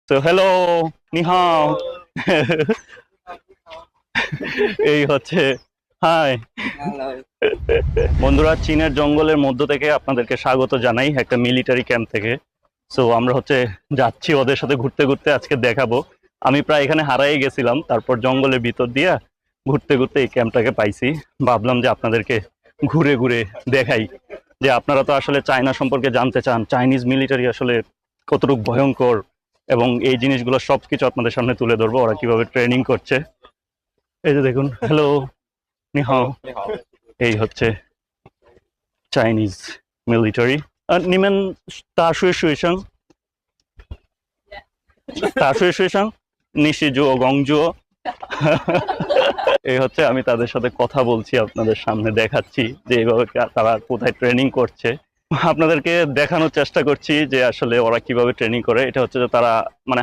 তো হ্যালো, নিহাও। এই হচ্ছে হাই বন্ধুরা, চীনের জঙ্গলের মধ্য থেকে আপনাদেরকে স্বাগত জানাই একটা মিলিটারি ক্যাম্প থেকে। সো আমরা যাচ্ছি ওদের সাথে ঘুরতে ঘুরতে, আজকে দেখাবো। আমি প্রায় এখানে হারাই গেছিলাম, তারপর জঙ্গলের ভিতর দিয়া ঘুরতে ঘুরতে এই ক্যাম্পটাকে পাইছি। ভাবলাম যে আপনাদেরকে ঘুরে ঘুরে দেখাই, যে আপনারা তো আসলে চায়না সম্পর্কে জানতে চান, চাইনিজ মিলিটারি আসলে কতটুকু ভয়ঙ্কর, এবং এই জিনিসগুলো সবকিছু আপনাদের সামনে তুলে ধরবো, ওরা কিভাবে ট্রেনিং করছে। এই যে দেখুন, হ্যালো, নিহাও। এই হচ্ছে চাইনিজ মিলিটারি। নিমেন তাশুয়ে শুয়েশাং, তাশুয়ে শুয়েশাং, নিশিজুও গংজুও। এই হচ্ছে, আমি তাদের সাথে কথা বলছি, আপনাদের সামনে দেখাচ্ছি যে এইভাবে তারা কোথায় ট্রেনিং করছে। আপনাদেরকে দেখানোর চেষ্টা করছি যে আসলে ওরা কিভাবে ট্রেনিং করে। এটা হচ্ছে যে তারা মানে